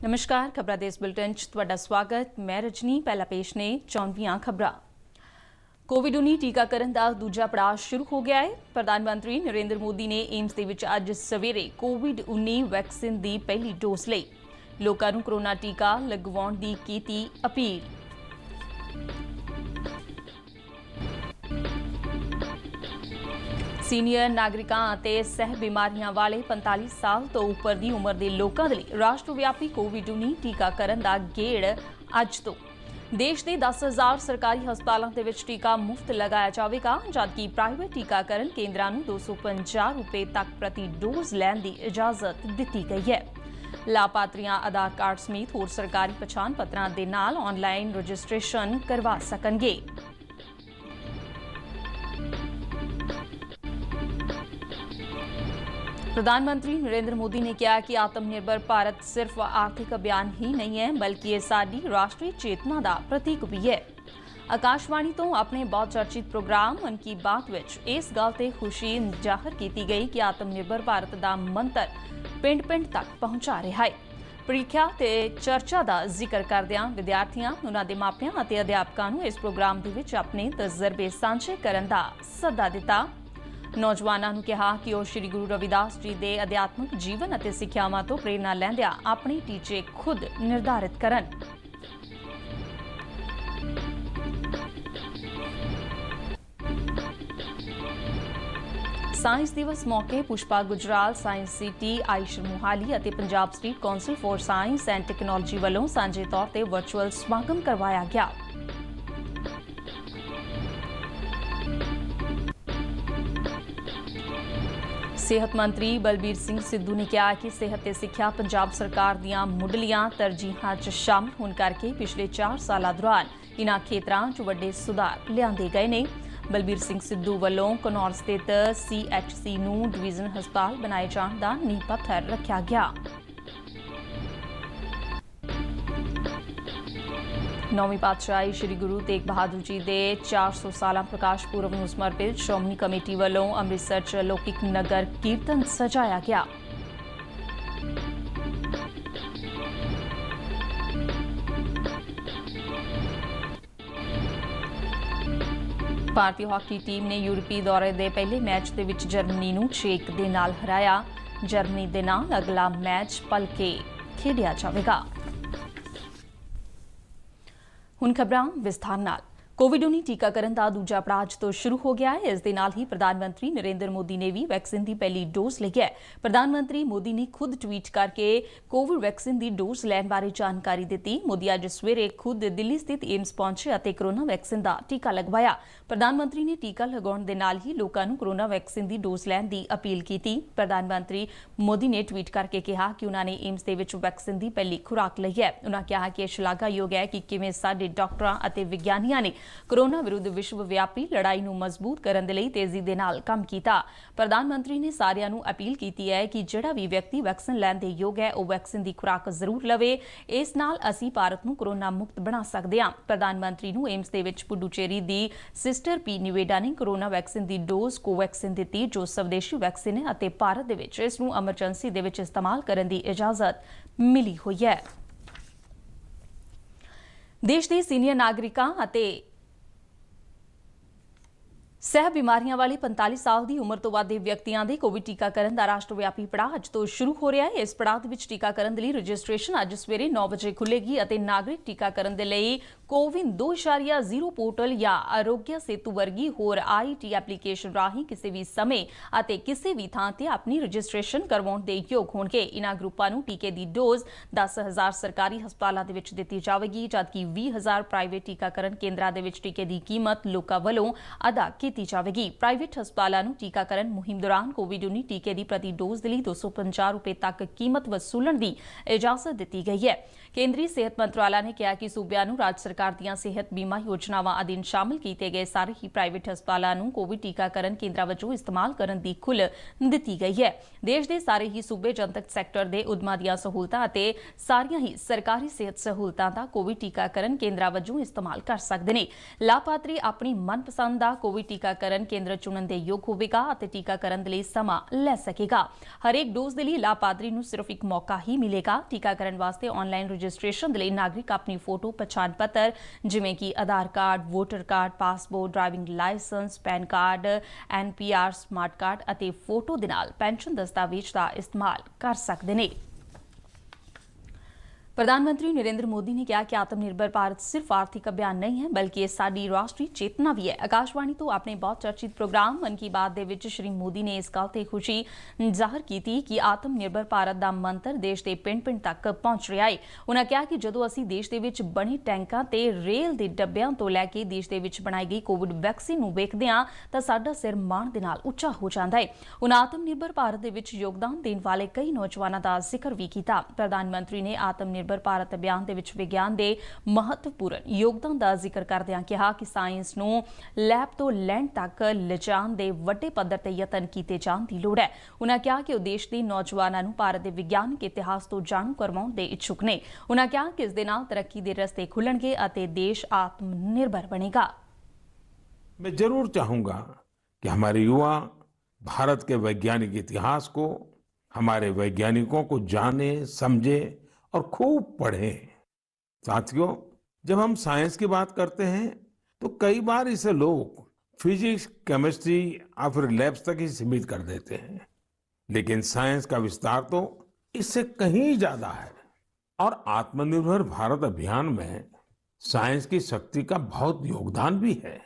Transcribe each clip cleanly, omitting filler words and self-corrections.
नमस्कार, खबरां देश बुलेटिन च तुहाडा स्वागत। मैं रजनी। पहला पेश ने चौंवियां खबरां। कोविड-19 टीकाकरण का दूजा पड़ाव शुरू हो गया है। प्रधानमंत्री नरेंद्र मोदी ने एम्स दे विच अज सवेरे कोविड-19 वैक्सीन की पहली डोज लई। लोकां नूं कोरोना टीका लगवाउण दी कीती अपील। सीनियर नागरिकों और सह बीमारियां वाले 45 साल तो उपर की उम्र के लोगों के लिए राष्ट्रव्यापी कोविड-19 टीकाकरण का गेड़ अज तो देश के 10,000 सरकारी हस्पतालों के विच टीका मुफ्त लगाया जाएगा, जबकि प्राइवेट टीकाकरण केंद्रों को 250 रुपये तक प्रति डोज लैन की इजाजत दी गई है। लाभार्थियां आधार कार्ड समेत होर सरकारी पछाण पत्रों के नाल ऑनलाइन रजिस्ट्रेशन करवा सकेंगे। प्रधानमंत्री नरेंद्र मोदी ने कहा कि आत्मनिर्भर भारत सिर्फ आर्थिक अभियान ही नहीं है, बल्कि ये साडी राष्ट्रीय चेतना का प्रतीक भी है। आकाशवाणी तो अपने बहुत चर्चित प्रोग्राम मन की बात विच इस गल ते खुशी जाहिर की गई कि आत्मनिर्भर भारत का मंत्र पिंड पिंड तक पहुंचा रहा है। ਪ੍ਰੀਖਿਆ ਤੇ ਚਰਚਾ ਦਾ ਜ਼ਿਕਰ ਕਰਦਿਆਂ ਵਿਦਿਆਰਥੀਆਂ, ਉਹਨਾਂ ਦੇ ਮਾਪਿਆਂ ਅਤੇ ਅਧਿਆਪਕਾਂ ਨੂੰ ਇਸ ਪ੍ਰੋਗਰਾਮ ਦੇ ਵਿੱਚ ਆਪਣੇ ਤਜਰਬੇ ਸਾਂਝੇ ਕਰਨ ਦਾ ਸੱਦਾ ਦਿੱਤਾ। ਨੌਜਵਾਨਾਂ ਨੂੰ ਕਿਹਾ ਕਿ ਉਹ ਸ੍ਰੀ ਗੁਰੂ ਰਵਿਦਾਸ ਜੀ ਦੇ ਅਧਿਆਤਮਿਕ ਜੀਵਨ ਅਤੇ ਸਿੱਖਿਆਵਾਂ ਤੋਂ ਪ੍ਰੇਰਨਾ ਲੈਂਦਿਆਂ ਆਪਣੇ ਟੀਚੇ ਖੁਦ ਨਿਰਧਾਰਿਤ ਕਰਨ। ਸਾਇੰਸ ਦਿਵਸ ਮੌਕੇ Pushpa Gujral, science city, IISER Mohali ਅਤੇ Punjab state council for science and technology ਵੱਲੋਂ ਸਾਂਝੇ ਤੌਰ ਤੇ ਵਰਚੁਅਲ ਸਮਾਗਮ ਕਰਵਾਇਆ ਗਿਆ। सेहत मंत्री बलबीर सिंह सिद्धू ने कहा कि सेहत ते सिक्ख्या पंजाब सरकार दीआं मुੱਢਲੀਆਂ तरजीहां च शामिल होने करके पिछले 4 साल दौरान इन्हां खेतरां च वड्डे सुधार लिआंदे गए ने। बलबीर सिंह सिद्धू ਵੱਲੋਂ ਘਨੌਰ स्थित CHC ਨੂੰ डिवीजन हस्पताल बनाए जाण दा नींह पत्थर रखा गया। नौवीं पातशाही श्री गुरु तेग बहादुर जी के 400 साला प्रकाश पुरब ਨੂੰ समर्पित श्रोमणी कमेटी ਵੱਲੋਂ ਅੰਮ੍ਰਿਤਸਰ ਚ ਲੌਕਿਕ ਨਗਰ ਕੀਰਤਨ ਸਜਾਇਆ ਗਿਆ। ਭਾਰਤੀ ਹਾਕੀ ਟੀਮ ਨੇ ਯੂਰਪੀ ਦੌਰੇ ਦੇ ਪਹਿਲੇ ਮੈਚ ਦੇ ਵਿੱਚ ਜਰਮਨੀ ਨੂੰ 6-1 ਦੇ ਨਾਲ ਹਰਾਇਆ। ਜਰਮਨੀ ਦੇ ਨਾਲ ਅਗਲਾ ਮੈਚ ਭਲਕੇ ਖੇਡਿਆ ਜਾਵੇਗਾ। ਹੁਣ ਖਬਰਾਂ ਵਿਸਥਾਰ ਨਾਲ। कोविड-19 टीकाकरण का दूजा पड़ाव तो शुरू हो गया है। इस दे नाल ही प्रधानमंत्री नरेंद्र मोदी ने भी वैक्सीन की पहली डोज ली है। प्रधानमंत्री मोदी ने खुद ट्वीट करके कोविड वैक्सीन की डोज लैन बारे जानकारी दी। मोदी अज सवेरे खुद दिल्ली स्थित एम्स पहुंचे और कोरोना वैक्सीन का टीका लगवाया। प्रधानमंत्री ने टीका लगाने के नाल ही लोगों को कोरोना वैक्सीन की डोज लैन की अपील की। प्रधानमंत्री मोदी ने ट्वीट करके कहा कि उन्होंने एम्स के विच वैक्सीन की पहली खुराक ली है। उन्होंने कहा कि शलाघायोग है कि किवें साडे डॉक्टरां अते विग्यानियां ने कोरोना विरुद्ध विश्वव्यापी लड़ाई नूं मजबूत करने के लिए तेजी दे नाल काम किया। प्रधानमंत्री ने सारिਆਂ ਨੂੰ अपील की है कि ਜਿਹੜਾ भी व्यक्ति वैक्सीन लैण ਦੇ योग है वह वैक्सीन की खुराक जरूर लवे। इस नाल असीं भारत नूं कोरोना मुक्त बना सकते हैं। प्रधानमंत्री नूं एम्स दे विच पुडुचेरी दी सिस्टर पी निवेडा ने कोरोना वैक्सीन की डोज कोवैक्सीन दी जो स्वदेशी वैक्सीन है ਅਤੇ भारत दे विच इस नूं एमरजेंसी दे विच इस्तेमाल करने की इजाजत मिली हुई है। देश के सीनियर नागरिकों ਅਤੇ सह बीमारियां वाले 45 साल की उम्र तो वध दे व्यक्तियों के कोविड टीकाकरण का राष्ट्रव्यापी पड़ाव अज तो शुरू हो रहा है। इस पड़ाव के टीकाकरण के लिए रजिस्ट्रेशन अज सवेरे 9 बजे खुलेगी और नागरिक टीकाकरण के लिए कोविन 2.0 पोर्टल या आरोग्य सेतु वर्गी होर IT एप्लीकेशन राही किसी भी समय और किसी भी थां ते अपनी रजिस्ट्रेशन करवाउण दे योग होणगे। इन्हां ग्रुपां नूं टीके की डोज 10,000 सरकारी हस्पतालों के विच दित्ती जावेगी, जबकि 20,000 प्राइवेट टीकाकरण केंद्रां दे विच टीके की कीमत लोकां वल्लों अदा की जाएगी। प्राइवेट हस्पतालों को टीकाकरण मुहिम दौरान कोविड-19 टीके की प्रति डोज के लिए 250 रुपये तक कीमत वसूलने की इजाजत दी गई है। केंद्रीय सेहत मंत्रालय ने कहा कि सूबिया नूं राज्य सरकार दीआं सेहत बीमा योजनावां अधीन शामिल किए गए सारे ही प्राइवेट हस्पतालों को कोविड टीकाकरण केंद्रां वजों इस्तेमाल करने की खुल दी गई है। देश के सारे ही सूबे जनतक सैक्टर के उद्यमां दीआं सहूलतां अते सारियां ही सरकारी सेहत सहूलतां दा कोविड टीकाकरण केंद्रां वजों इस्तेमाल कर सकते हैं। लाभार्थी अपनी मनपसंद का कोविड टीका ਟੀਕਾਕਰਨ ਕੇਂਦਰ ਚੁਣਨ ਦੇ ਯੋਗ ਹੋਵੇਗਾ ਅਤੇ ਟੀਕਾਕਰਨ ਦੇ ਲਈ ਸਮਾਂ ਲੈ ਸਕੇਗਾ। ਹਰੇਕ ਡੋਜ਼ ਦੇ ਲਈ ਲਾਭਪਾਤਰੀ ਨੂੰ ਸਿਰਫ ਇੱਕ ਮੌਕਾ ਹੀ ਮਿਲੇਗਾ। ਟੀਕਾਕਰਨ ਵਾਸਤੇ ਆਨਲਾਈਨ ਰਜਿਸਟ੍ਰੇਸ਼ਨ ਦੇ ਲਈ ਨਾਗਰਿਕ ਆਪਣੀ ਫੋਟੋ, ਪਛਾਣ ਪੱਤਰ ਜਿਵੇਂ ਕਿ Aadhaar card, voter card, passport, driving licence, PAN card, NPR, smart card ਅਤੇ ਫੋਟੋ ਦੇ ਨਾਲ ਪੈਨਸ਼ਨ ਦਸਤਾਵੇਜ਼ ਦਾ ਇਸਤੇਮਾਲ ਕਰ ਸਕਦੇ ਨੇ। प्रधानमंत्री नरेंद्र मोदी ने कहा कि आत्मनिर्भर भारत सिर्फ आर्थिक अभियान नहीं है बल्कि ये साडी राष्ट्रीय चेतना भी है। आकाशवाणी तो अपने बहुत चर्चित प्रोग्राम मन की बात दे विच श्री मोदी ने इस गल ते खुशी जाहिर की कि आत्मनिर्भर भारत दा मंत्र देश के पिंड-पिंड तक पहुंच रहा है। उन्होंने कहा कि जदों असीं देश दे विच बने टैंकां ते रेल दे डब्बिਆਂ ਤੋਂ ਲੈ ਕੇ देश दे विच बनाई गई कोविड वैक्सीन ਨੂੰ ਵੇਖਦੇ ਹਾਂ ਤਾਂ ਸਾਡਾ ਸਿਰ ਮਾਣ ਦੇ ਨਾਲ ਉੱਚਾ ਹੋ ਜਾਂਦਾ ਹੈ। उन्होंने आत्मनिर्भर भारत दे विच योगदान देण वाले कई नौजवानों का जिक्र भी किया। प्रधानमंत्री ने आत्मनिर्भर भारत अभियान दे विच विज्ञान के महत्वपूर्ण योगदान का जिक्र करदिआं कहा कि साइंस नूं लैब तो लैंड तक लिजाण दे वड्डे पद्धर ते यतन कीते जाण दी लोड़ है। उन्होंने कहा कि वो देश के नौजवानों नूं भारत के विज्ञानक इतिहास तो जाणू करवाउण दे इच्छुक ने। उन्होंने कहा कि इस दे नाल तरक्की के रस्ते खुलणगे अते देश आत्मनिर्भर बनेगा। मैं जरूर चाहूंगा कि हमारे युवा भारत के वैज्ञानिक इतिहास को, हमारे वैज्ञानिकों को जाने, समझे और खूब पढ़ें। साथियों, जब हम साइंस की बात करते हैं तो कई बार इसे लोग फिजिक्स, केमिस्ट्री या फिर लैब्स तक ही सीमित कर देते हैं, लेकिन साइंस का विस्तार तो इससे कहीं ज्यादा है। और आत्मनिर्भर भारत अभियान में साइंस की शक्ति का बहुत योगदान भी है।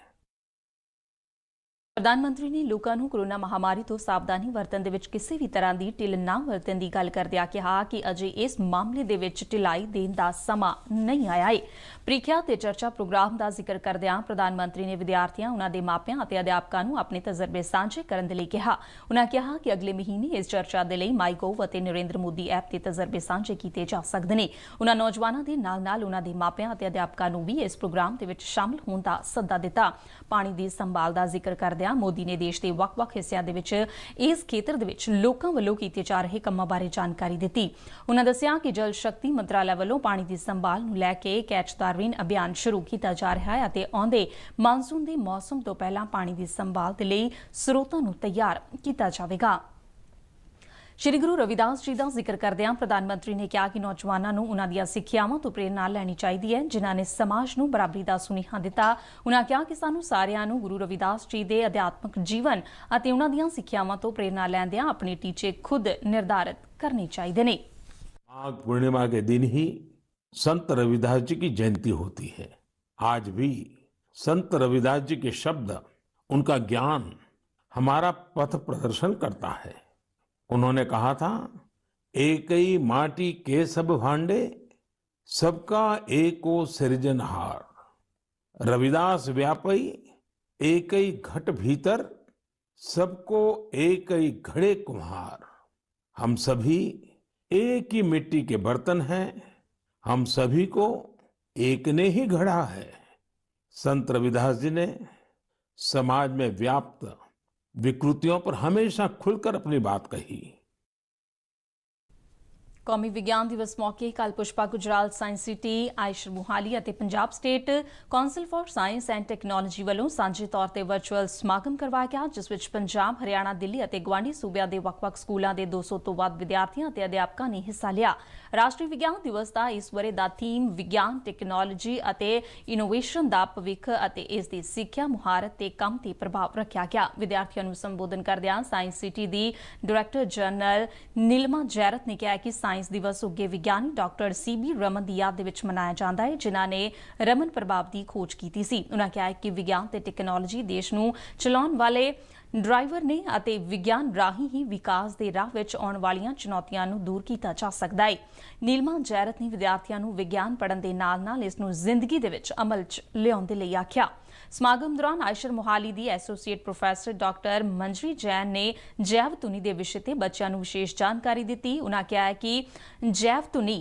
प्रधानमंत्री ने लोगों को कोरोना महामारी तो सावधानी वरतन दे विच किसी भी तरह की ढिल ना वरतन की गल करदिआं कहा कि अजे इस मामले दे विच ढिलाई देण दा समा नहीं आया है। प्रीख्या ते चर्चा प्रोग्राम का जिक्र करदिआं प्रधानमंत्री ने विद्यार्थियों, उन्हां दे मापियां अते अध्यापकां नूं अपने तजर्बे साझे करन दे लई कहा। उन्हां कहा कि अगले महीने इस चर्चा दे लई माईगोव अते नरेंद्र मोदी ऐप ते तजर्बे साझे कीते जा सकदे ने। उन्हां नौजवानां दे नाल-नाल उन्हां दे मापियां अते अध्यापकां नूं भी इस प्रोग्राम दे विच शामिल होण दा सੱਦਾ दिता। पानी दी संभाल दा जिक्र करदिआं मोदी ने देश के ਵੱਖ-ਵੱਖ हिस्सों ਦੇ ਵਿੱਚ ਇਸ ਖੇਤਰ ਦੇ ਵਿੱਚ ਲੋਕਾਂ ਵੱਲੋਂ ਕੀਤੇ ਜਾ ਰਹੇ ਕੰਮਾਂ ਬਾਰੇ ਜਾਣਕਾਰੀ ਦਿੱਤੀ। ਉਨ੍ਹਾਂ ਦੱਸਿਆ ਕਿ ਜਲ ਸ਼ਕਤੀ ਮੰਤਰਾਲਾ ਵੱਲੋਂ ਪਾਣੀ ਦੀ ਸੰਭਾਲ ਨੂੰ ਲੈ ਕੇ ਕੈਚ ਦ ਰੇਨ ਅਭਿਆਨ ਸ਼ੁਰੂ ਕੀਤਾ ਜਾ ਰਿਹਾ ਹੈ ਅਤੇ ਆਉਂਦੇ ਮਾਨਸੂਨ ਦੇ ਮੌਸਮ ਤੋਂ ਪਹਿਲਾਂ ਪਾਣੀ ਦੀ ਸੰਭਾਲ ਦੇ ਲਈ ਸਰੋਤਾਂ ਨੂੰ ਤਿਆਰ ਕੀਤਾ ਜਾਵੇਗਾ। श्री गुरु रविदास जी का जिक्र करदिआं प्रधानमंत्री ने कहा कि नौजवानों को उन्हां दीआं सिक्ख्यावां तो प्रेरणा लैनी चाहिदी है जिन्हां ने समाज नूं बराबरी का सुनेहा दिता। उन्हां कहा कि सानूं सारिआं नूं गुरु रविदास जी के अध्यात्मक जीवन अते उन्हां दीआं सिक्ख्यावां तो प्रेरणा लैंदिआं अपने टीचे खुद निर्धारित करने चाहिए ने। माघ पूर्णिमा के दिन ही संत रविदास जी की जयंती होती है। आज भी संत रविदास जी के शब्द, उनका ज्ञान हमारा पथ प्रदर्शन करता है। उन्होंने कहा था, एक ही माटी के सब भांडे, सबका एको सृजनहार। रविदास व्यापई एक ही घट भीतर, सबको एक ही घड़े कुम्हार। हम सभी एक ही मिट्टी के बर्तन हैं, हम सभी को एक ने ही गढ़ा है। संत रविदास जी ने समाज में व्याप्त विकृतियों पर हमेशा खुलकर अपनी बात कही। कौमी विज्ञान दिवस मौके कल Pushpa Gujral science city, IISER Mohali और Punjab state council for science and technology वालों सांझे तौर पर वर्चुअल समागम करवाया गया, जिस विच पंजाब, हरियाणा, दिल्ली और गुआढ़ी सूबे के ਵੱਖ-ਵੱਖ स्कूलों के 200 तो वध विद्यार्थियों और अध्यापकों ने हिस्सा लिया। राष्ट्रीय विज्ञान दिवस का इस वरे का थीम विज्ञान, टैक्नोलॉजी और इनोवेशन का भविख और इसकी सिक्ख्या, मुहारत के काम से प्रभाव रखा गया। विद्यार्थियों को संबोधन करदिआं साइंस सिटी की डायरैक्टर जनरल नीलमा जैरत ने कहा कि साइंस दिवस उगे विज्ञानी डॉक्टर CB रमन की याद विच मनाया जाता है, जिन्हां ने रमन प्रभाव की खोज की सी। उन्होंने कहा कि विज्ञान ते टैक्नोलॉजी देश नूं चलाउण वाले ड्राइवर ने अते विज्ञान राही ही विकास के राह विच आउण वालियां चुनौतियां नूं दूर किया जा सकदा है। नीलमा जैरत ने विद्यार्थियों नूं विज्ञान पढ़न दे नाल-नाल इस नूं जिंदगी दे विच अमल च लिआउण दे लई आख्या। समागम दौरान आयशर मोहाली की एसोसीएट प्रोफैसर डॉक्टर मंजरी जैन ने जैव धुनी के विषय पर बच्चों को विशेष जानकारी दी। उन्होंने कहा कि जैव धुनी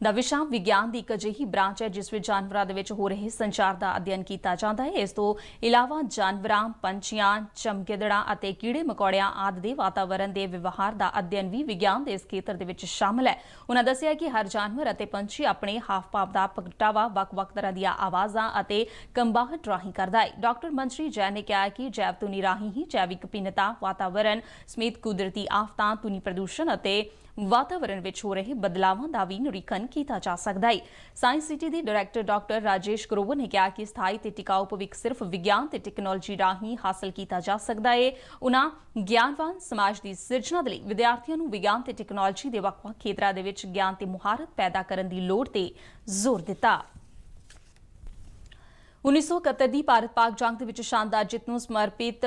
ਦਾ ਵਿਸ਼ਾ ਵਿਗਿਆਨ ਦੀ ਇੱਕ ਅਜਿਹੀ ਬ੍ਰਾਂਚ ਹੈ ਜਿਸ ਵਿੱਚ ਜਾਨਵਰਾਂ ਦੇ ਵਿੱਚ ਹੋ ਰਹੇ ਸੰਚਾਰ ਦਾ ਅਧਿਐਨ ਕੀਤਾ ਜਾਂਦਾ ਹੈ। ਇਸ ਤੋਂ ਇਲਾਵਾ ਜਾਨਵਰਾਂ, ਪੰਛੀਆਂ, ਚਮਗਿੱਦੜਾਂ ਅਤੇ ਕੀੜੇ ਮਕੌੜਿਆਂ ਆਦਿ ਦੇ ਵਾਤਾਵਰਣ ਦੇ ਵਿਵਹਾਰ ਦਾ ਅਧਿਐਨ ਵੀ ਵਿਗਿਆਨ ਦੇ ਇਸ ਖੇਤਰ ਦੇ ਵਿੱਚ ਸ਼ਾਮਲ ਹੈ। ਉਨ੍ਹਾਂ ਦੱਸਿਆ ਕਿ ਹਰ ਜਾਨਵਰ ਅਤੇ ਪੰਛੀ ਆਪਣੇ ਹਾਵ-ਭਾਵ ਦਾ ਪ੍ਰਗਟਾਵਾ ਵੱਖ-ਵੱਖ ਤਰ੍ਹਾਂ ਦੀਆਂ ਆਵਾਜ਼ਾਂ ਅਤੇ ਕੰਬਾਹਟ ਰਾਹੀਂ ਕਰਦਾ ਹੈ। ਡਾਕਟਰ ਮੰਜਰੀ ਜੈਨ ਨੇ ਕਿਹਾ ਕਿ ਜੈਵ ਧੁਨੀ ਰਾਹੀਂ ਹੀ ਜੈਵਿਕ ਵਿਭਿੰਨਤਾ, ਵਾਤਾਵਰਣ ਸਮੇਤ ਕੁਦਰਤੀ ਆਫਤਾਂ, ਧੁਨੀ ਪ੍ਰਦੂਸ਼ਣ ਅਤੇ ਵਾਤਾਵਰਣ ਵਿੱਚ ਹੋ ਰਹੇ ਬਦਲਾਵਾਂ ਦਾ ਵੀ ਨਿਰੀਖਣ ਕੀਤਾ ਜਾ ਸਕਦਾ ਹੈ। ਸਾਇੰਸ ਸਿਟੀ ਦੇ ਡਾਇਰੈਕਟਰ ਡਾਕਟਰ ਰਾਜੇਸ਼ ਗਰੋਵਰ ਨੇ ਕਿਹਾ ਕਿ ਸਥਾਈ ਤੇ ਟਿਕਾਊ ਭਵਿੱਖ ਸਿਰਫ ਵਿਗਿਆਨ ਤੇ ਟੈਕਨੋਲੋਜੀ ਰਾਹੀਂ ਹਾਸਲ ਕੀਤਾ ਜਾ ਸਕਦਾ ਹੈ। ਉਨ੍ਹਾਂ ਗਿਆਨਵਾਨ ਸਮਾਜ ਦੀ ਸਿਰਜਣਾ ਦੇ ਲਈ ਵਿਦਿਆਰਥੀਆਂ ਨੂੰ ਵਿਗਿਆਨ ਤੇ ਟੈਕਨੋਲੋਜੀ ਦੇ ਵੱਖ-ਵੱਖ ਖੇਤਰਾਂ ਦੇ ਵਿੱਚ ਗਿਆਨ ਤੇ ਮੁਹਾਰਤ ਪੈਦਾ ਕਰਨ ਦੀ ਲੋੜ ਤੇ ਜ਼ੋਰ ਦਿੱਤਾ। 1971 ਦੀ ਭਾਰਤ-ਪਾਕ ਜੰਗ ਦੇ ਵਿੱਚ ਸ਼ਾਨਦਾਰ ਜਿੱਤ ਨੂੰ ਸਮਰਪਿਤ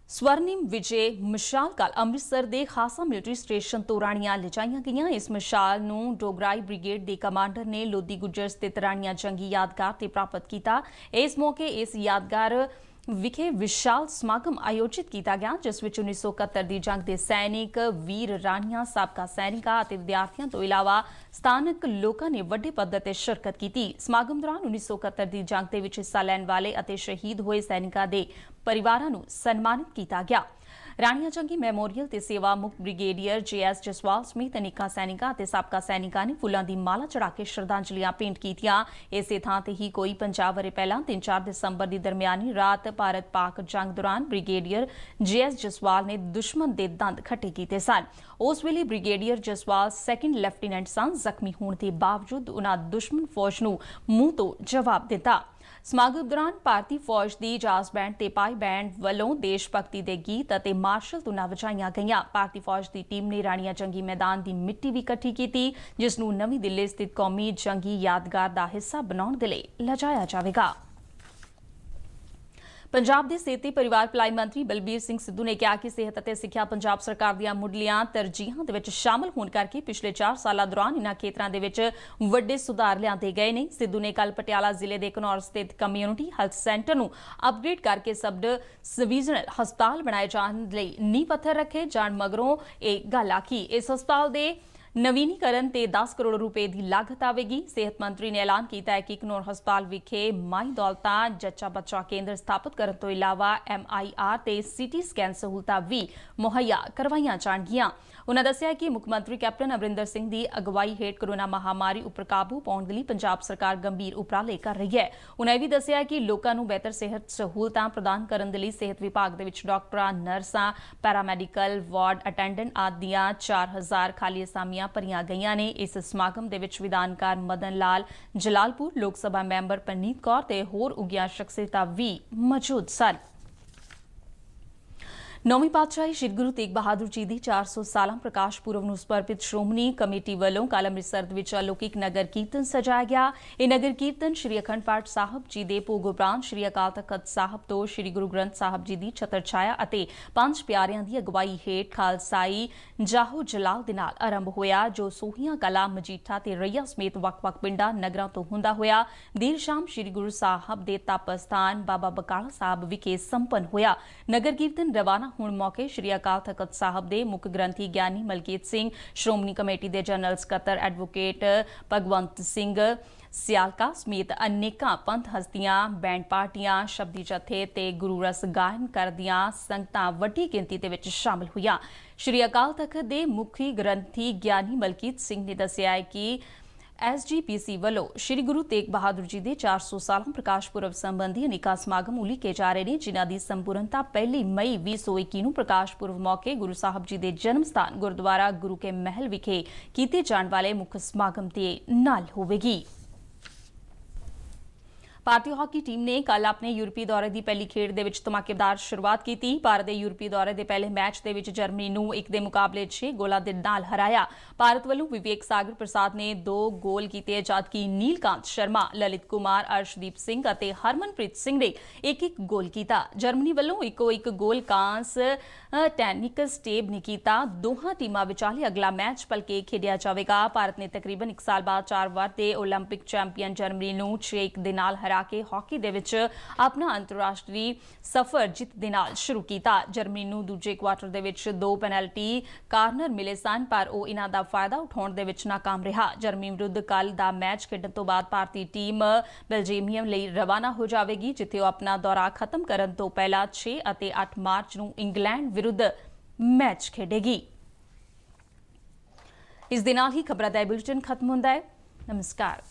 ਸਵਰਨਿਮ ਵਿਜੇ ਮਸ਼ਾਲ ਕੱਲ੍ਹ ਅੰਮ੍ਰਿਤਸਰ ਦੇ ਖਾਸਾ ਮਿਲਟਰੀ ਸਟੇਸ਼ਨ ਤੋਂ ਰਾਣੀਆਂ ਲਿਜਾਈਆਂ ਗਈਆਂ। ਇਸ ਮਸ਼ਾਲ ਨੂੰ ਡੋਗਰਾਈ ਬ੍ਰਿਗੇਡ ਦੇ ਕਮਾਂਡਰ ਨੇ ਲੋਧੀ ਗੁੱਜਰ ਸਥਿਤ ਰਾਣੀਆਂ ਜੰਗੀ ਯਾਦਗਾਰ ਤੇ ਪ੍ਰਾਪਤ ਕੀਤਾ। ਇਸ ਮੌਕੇ ਇਸ ਯਾਦਗਾਰ ਵਿਖੇ ਵਿਸ਼ਾਲ ਸਮਾਗਮ ਆਯੋਜਿਤ ਕੀਤਾ ਗਿਆ ਜਿਸ ਵਿੱਚ 1971 ਦੀ ਜੰਗ ਦੇ ਸੈਨਿਕ, ਵੀਰ ਰਾਣੀਆਂ, ਸਾਬਕਾ ਸੈਨਿਕਾਂ ਅਤੇ ਵਿਦਿਆਰਥੀਆਂ ਤੋਂ ਇਲਾਵਾ ਸਥਾਨਕ ਲੋਕਾਂ ਨੇ ਵੱਡੇ ਪੱਧਰ ਤੇ ਸ਼ਿਰਕਤ ਕੀਤੀ। ਸਮਾਗਮ ਦੌਰਾਨ 1971 ਦੀ ਜੰਗ ਦੇ ਵਿੱਚ ਹਿੱਸਾ ਲੈਣ ਵਾਲੇ ਅਤੇ ਸ਼ਹੀਦ ਹੋਏ ਸੈਨਿਕਾਂ ਦੇ ਪਰਿਵਾਰਾਂ ਨੂੰ ਸਨਮਾਨਿਤ ਕੀਤਾ ਗਿਆ। ਰਾਣੀਆਂ ਜੰਗੀ ਮੈਮੋਰੀਅਲ ਤੇ ਸੇਵਾ ਮੁਕਤ ਬ੍ਰਿਗੇਡੀਅਰ JS ਜਸਵਾਲ ਸਮੇਤ ਅਨੇਕਾਂ ਸੈਨਿਕਾਂ ਅਤੇ ਸਾਬਕਾ ਸੈਨਿਕਾਂ ਨੇ ਫੁੱਲਾਂ ਦੀ ਮਾਲਾ ਚੜਾ ਕੇ ਸ਼ਰਧਾਂਜਲੀਆਂ ਭੇਂਟ ਕੀਤੀਆਂ। ਇਸੇ ਥਾਂ ਤੇ ਹੀ ਕੋਈ 50 ਵਰ੍ਹੇ ਪਹਿਲਾਂ 3-4 ਦਸੰਬਰ ਦੀ ਦਰਮਿਆਨੀ ਰਾਤ ਭਾਰਤ-ਪਾਕ ਜੰਗ ਦੌਰਾਨ ਬ੍ਰਿਗੇਡੀਅਰ JS ਜਸਵਾਲ ਨੇ ਦੁਸ਼ਮਣ ਦੇ ਦੰਦ ਖੱਟੇ ਕੀਤੇ ਸਨ। ਉਸ ਵੇਲੇ ਬ੍ਰਿਗੇਡੀਅਰ ਜਸਵਾਲ ਸੈਕੰਡ ਲੈਫਟੀਨੈਂਟ ਸਨ। ਜ਼ਖਮੀ ਹੋਣ ਦੇ ਬਾਵਜੂਦ ਉਨ੍ਹਾਂ ਦੁਸ਼ਮਣ ਫੌਜ ਨੂੰ ਮੂੰਹ ਤੋਂ ਜਵਾਬ ਦਿੱਤਾ। ਸਮਾਗਮ ਦੌਰਾਨ ਭਾਰਤੀ ਫੌਜ ਦੀ ਜਾਜ਼ ਬੈਂਡ ਤੇ ਪਾਈ ਬੈਂਡ ਵੱਲੋਂ ਦੇਸ਼ ਭਗਤੀ ਦੇ ਗੀਤ ਅਤੇ ਮਾਰਸ਼ਲ ਧੁਨਾਂ ਵਜਾਈਆਂ ਗਈਆਂ। ਭਾਰਤੀ ਫੌਜ ਦੀ ਟੀਮ ਨੇ ਰਾਣੀਆਂ ਜੰਗੀ ਮੈਦਾਨ ਦੀ ਮਿੱਟੀ ਵੀ ਇਕੱਠੀ ਕੀਤੀ ਜਿਸ ਨੂੰ ਨਵੀਂ ਦਿੱਲੀ ਸਥਿਤ ਕੌਮੀ ਜੰਗੀ ਯਾਦਗਾਰ ਦਾ ਹਿੱਸਾ ਬਣਾਉਣ ਦੇ ਲਈ ਲਿਜਾਇਆ ਜਾਵੇਗਾ। ਪੰਜਾਬ ਦੇ ਸਿਹਤ ਤੇ ਪਰਿਵਾਰ ਭਲਾਈ ਮੰਤਰੀ ਬਲਬੀਰ ਸਿੰਘ ਸਿੱਧੂ ਨੇ ਕਿਹਾ ਕਿ ਸਿਹਤ ਅਤੇ ਸਿੱਖਿਆ ਪੰਜਾਬ ਸਰਕਾਰ ਦੀਆਂ ਮੁੱਢਲੀਆਂ ਤਰਜੀਹਾਂ ਦੇ ਵਿੱਚ ਸ਼ਾਮਲ ਹੋਣ ਕਰਕੇ ਪਿਛਲੇ 4 ਸਾਲਾਂ ਦੌਰਾਨ ਇਨ੍ਹਾਂ ਖੇਤਰਾਂ ਦੇ ਵਿੱਚ ਵੱਡੇ ਸੁਧਾਰ ਲਿਆਂਦੇ ਗਏ ਨੇ। ਸਿੱਧੂ ਨੇ ਕੱਲ੍ਹ ਪਟਿਆਲਾ ਜ਼ਿਲ੍ਹੇ ਦੇ ਘਨੌਰ ਸਥਿਤ ਕਮਿਊਨਿਟੀ ਹੈਲਥ ਸੈਂਟਰ ਨੂੰ ਅਪਗ੍ਰੇਡ ਕਰਕੇ ਸਬ ਡਿਵੀਜ਼ਨਲ ਹਸਪਤਾਲ ਬਣਾਏ ਜਾਣ ਲਈ ਨੀਂਹ ਪੱਥਰ ਰੱਖੇ ਜਾਣ ਮਗਰੋਂ ਇਹ ਗੱਲ ਆਖੀ। ਇਸ ਹਸਪਤਾਲ ਦੇ ਨਵੀਨੀਕਰਨ ਤੇ 10 ਕਰੋੜ ਰੁਪਏ ਦੀ ਲਾਗਤ ਆਵੇਗੀ। ਸਿਹਤ ਮੰਤਰੀ ਨੇ ਐਲਾਨ ਕੀਤਾ ਹੈ ਕਿ ਘਨੌਰ ਹਸਪਤਾਲ ਵਿਖੇ ਮਾਈ ਦੌਲਤਾਂ ਜੱਚਾ ਬੱਚਾ ਕੇਂਦਰ ਸਥਾਪਿਤ ਕਰਨ ਤੋਂ ਇਲਾਵਾ MIR ਤੇ CT ਸਕੈਨ ਸਹੂਲਤਾਂ ਵੀ ਮੁਹੱਈਆ ਕਰਵਾਈਆਂ ਜਾਣਗੀਆਂ। ਉਨ੍ਹਾਂ ਦੱਸਿਆ ਕਿ ਮੁੱਖ ਮੰਤਰੀ ਕੈਪਟਨ ਅਮਰਿੰਦਰ ਸਿੰਘ ਦੀ ਅਗਵਾਈ ਹੇਠ ਕੋਰੋਨਾ ਮਹਾਮਾਰੀ ਉੱਪਰ ਕਾਬੂ ਪਾਉਣ ਦੇ ਲਈ ਪੰਜਾਬ ਸਰਕਾਰ ਗੰਭੀਰ ਉਪਰਾਲੇ ਕਰ ਰਹੀ ਹੈ। ਉਨ੍ਹਾਂ ਇਹ ਵੀ ਦੱਸਿਆ ਕਿ ਲੋਕਾਂ ਨੂੰ ਬਿਹਤਰ ਸਿਹਤ ਸਹੂਲਤਾਂ ਪ੍ਰਦਾਨ ਕਰਨ ਦੇ ਲਈ ਸਿਹਤ ਵਿਭਾਗ ਦੇ ਵਿੱਚ ਡਾਕਟਰਾਂ, ਨਰਸਾਂ, ਪੈਰਾਮੈਡੀਕਲ, ਵਾਰਡ ਅਟੈਂਡੈਂਟ ਆਦਿ ਦੀਆਂ 4000 ਖਾਲੀ ਅਸਾਮੀਆਂ ਭਰੀਆਂ ਗਈਆਂ ਨੇ। ਇਸ ਸਮਾਗਮ ਦੇ ਵਿੱਚ ਵਿਧਾਨਕਾਰ ਮਦਨ ਲਾਲ ਜਲਾਲਪੁਰ, ਲੋਕ ਸਭਾ ਮੈਂਬਰ ਪਰਨੀਤ ਕੌਰ ਤੇ ਹੋਰ ਉੱਘੀਆਂ ਸ਼ਖਸੀਅਤਾਂ ਵੀ ਮੌਜੂਦ ਸਨ। ਨੌਵੀਂ ਪਾਤਸ਼ਾਹੀ ਸ੍ਰੀ ਗੁਰੂ ਤੇਗ ਬਹਾਦਰ ਜੀ ਦੀ 400 ਸਾਲਾ ਪ੍ਰਕਾਸ਼ ਪੁਰਬ ਨੂੰ ਸਮਰਪਿਤ ਸ਼੍ਰੋਮਣੀ ਕਮੇਟੀ ਵੱਲੋਂ ਕੱਲ੍ਹ ਅੰਮ੍ਰਿਤਸਰ ਦੇ ਵਿੱਚ ਅਲੌਕਿਕ ਨਗਰ ਕੀਰਤਨ ਸਜਾਇਆ ਗਿਆ। ਇਹ ਨਗਰ ਕੀਰਤਨ ਸ੍ਰੀ ਅਖੰਡ ਪਾਠ ਸਾਹਿਬ ਜੀ ਦੇ ਭੋਗ ਉਪਰੰਤ ਸ੍ਰੀ ਅਕਾਲ ਤਖ਼ਤ ਸਾਹਿਬ ਤੋਂ ਸ੍ਰੀ ਗੁਰੂ ਗ੍ਰੰਥ ਸਾਹਿਬ ਜੀ ਦੀ ਛਤਰ ਛਾਇਆ ਅਤੇ 5 ਪਿਆਰਿਆਂ ਦੀ ਅਗਵਾਈ ਹੇਠ ਖਾਲਸਾਈ ਜਾਹੋ ਜਲਾਲ ਦੇ ਨਾਲ ਆਰੰਭ ਹੋਇਆ ਜੋ ਸੋਹੀਆਂ ਕਲਾਂ, ਮਜੀਠਾ ਤੇ ਰਈਆ ਸਮੇਤ ਵੱਖ-ਵੱਖ ਪਿੰਡਾਂ, ਨਗਰਾਂ ਤੋਂ ਹੁੰਦਾ ਹੋਇਆ ਦੇਰ ਸ਼ਾਮ ਸ੍ਰੀ ਗੁਰੂ ਸਾਹਿਬ ਦੇ ਤਪ ਸਥਾਨ ਬਾਬਾ ਬਕਾਲਾ ਸਾਹਿਬ ਵਿਖੇ ਸੰਪੰਨ ਹੋਇਆ। ਨਗਰ ਕੀਰਤਨ ਰਵਾਨਾ ਹੁਣ ਮੌਕੇ ਸ੍ਰੀ ਅਕਾਲ ਤਖ਼ਤ ਸਾਹਿਬ ਦੇ ਮੁੱਖ ਗ੍ਰੰਥੀ ਗਿਆਨੀ ਮਲਕੀਤ ਸਿੰਘ, ਸ਼੍ਰੋਮਣੀ ਕਮੇਟੀ ਦੇ ਜਨਰਲ ਸਕੱਤਰ ਐਡਵੋਕੇਟ ਭਗਵੰਤ ਸਿੰਘ ਸਿਆਲਕਾ ਸਮੇਤ ਅਨੇਕਾਂ ਪੰਥ ਹਸਤੀਆਂ, ਬੈਂਡ ਪਾਰਟੀਆਂ, ਸ਼ਬਦੀ ਜਥੇ ਤੇ ਗੁਰੂ ਰਸ ਗਾਇਨ ਕਰਦੀਆਂ ਸੰਗਤਾਂ ਵੱਡੀ ਗਿਣਤੀ ਦੇ ਵਿੱਚ ਸ਼ਾਮਲ ਹੋਈਆਂ। ਸ੍ਰੀ ਅਕਾਲ ਤਖ਼ਤ ਦੇ ਮੁਖੀ ਗ੍ਰੰਥੀ ਗਿਆਨੀ ਮਲਕੀਤ ਸਿੰਘ ਨੇ ਦੱਸਿਆ ਹੈ ਕਿ SGPC ਵੱਲੋਂ ਸ੍ਰੀ ਗੁਰੂ ਤੇਗ ਬਹਾਦਰ ਜੀ ਦੇ 400 ਸਾਲਾ ਪ੍ਰਕਾਸ਼ ਪੁਰਬ ਸੰਬੰਧੀ ਅਨੇਕਾਂ ਸਮਾਗਮ ਉਲੀਕੇ ਜਾ ਰਹੇ ਨੇ ਜਿਨ੍ਹਾਂ ਦੀ ਸੰਪੂਰਨਤਾ 1 ਮਈ 2021 ਨੂੰ ਪ੍ਰਕਾਸ਼ ਪੁਰਬ ਮੌਕੇ ਗੁਰੂ ਸਾਹਿਬ ਜੀ ਦੇ ਜਨਮ ਸਥਾਨ ਗੁਰਦੁਆਰਾ ਗੁਰੂ ਕੇ ਮਹਿਲ ਵਿਖੇ ਕੀਤੇ ਜਾਣ ਵਾਲੇ ਮੁੱਖ ਸਮਾਗਮ ਦੇ ਨਾਲ ਹੋਵੇਗੀ। ਭਾਰਤੀ ਹਾਕੀ ਟੀਮ ਨੇ ਕੱਲ੍ਹ ਆਪਣੇ ਯੂਰਪੀ ਦੌਰੇ ਦੀ ਪਹਿਲੀ ਖੇਡ ਦੇ ਵਿੱਚ ਧਮਾਕੇਦਾਰ ਸ਼ੁਰੂਆਤ ਕੀਤੀ। ਭਾਰਤ ਦੇ ਯੂਰਪੀ ਦੌਰੇ ਦੇ ਪਹਿਲੇ ਮੈਚ ਦੇ ਵਿੱਚ ਜਰਮਨੀ ਨੂੰ 1 ਦੇ ਮੁਕਾਬਲੇ 6 ਗੋਲਾਂ ਦੇ ਨਾਲ ਹਰਾਇਆ। ਭਾਰਤ ਵੱਲੋਂ ਵਿਵੇਕ ਸਾਗਰ ਪ੍ਰਸਾਦ ਨੇ 2 ਗੋਲ ਕੀਤੇ ਜਦਕਿ ਨੀਲਕਾਂਤ ਸ਼ਰਮਾ, ਲਲਿਤ ਕੁਮਾਰ, ਅਰਸ਼ਦੀਪ ਸਿੰਘ ਅਤੇ ਹਰਮਨਪ੍ਰੀਤ ਸਿੰਘ ਨੇ 1-1 ਗੋਲ ਕੀਤਾ। ਜਰਮਨੀ ਵੱਲੋਂ ਇੱਕੋ-ਇੱਕ ਗੋਲ ਕਾਂਸ ਟੈਨਿਕ ਸਟੇਬ ਨੇ ਕੀਤਾ। ਦੋਹਾਂ ਟੀਮਾਂ ਵਿਚਾਲੇ ਅਗਲਾ ਮੈਚ ਭਲਕੇ ਖੇਡਿਆ ਜਾਵੇਗਾ। ਭਾਰਤ ਨੇ ਤਕਰੀਬਨ 1 ਸਾਲ ਬਾਅਦ 4 ਵਾਰ ਦੇ ਓਲੰਪਿਕ ਚੈਂਪੀਅਨ ਜਰਮਨੀ ਨੂੰ 6-1 ਦੇ ਨਾਲ ਹਰਾਇਆ। ਮਿਲਾ ਕੇ ਹਾਕੀ ਦੇ ਵਿੱਚ ਆਪਣਾ ਅੰਤਰਰਾਸ਼ਟਰੀ ਸਫ਼ਰ ਜਿੱਤ ਦੇ ਨਾਲ ਸ਼ੁਰੂ ਕੀਤਾ। ਜਰਮਨੀ ਨੂੰ ਦੂਜੇ ਕੁਆਟਰ ਦੇ ਵਿੱਚ 2 ਪੈਨਲਟੀ ਕਾਰਨਰ ਮਿਲੇ ਸਨ, ਪਰ ਉਹ ਇਹਨਾਂ ਦਾ ਫਾਇਦਾ ਉਠਾਉਣ ਦੇ ਵਿੱਚ ਨਾਕਾਮ ਰਿਹਾ। ਜਰਮਨੀ ਵਿਰੁੱਧ ਕੱਲ ਦਾ ਮੈਚ ਖੇਡਣ ਤੋਂ ਬਾਅਦ ਭਾਰਤੀ ਟੀਮ ਬੈਲਜੀਅਮ ਲਈ ਰਵਾਨਾ ਹੋ ਜਾਵੇਗੀ, ਜਿੱਥੇ ਉਹ ਆਪਣਾ ਦੌਰਾ ਖਤਮ ਕਰਨ ਤੋਂ ਪਹਿਲਾਂ 6 ਅਤੇ 8 ਮਾਰਚ ਨੂੰ ਇੰਗਲੈਂਡ ਵਿਰੁੱਧ ਮੈਚ ਖੇਡੇਗੀ। ਇਸ ਦੇ ਨਾਲ ਹੀ ਖਬਰਾਂ ਦਾ ਬੁਲੇਟਿਨ ਖਤਮ ਹੁੰਦਾ ਹੈ। ਨਮਸਕਾਰ।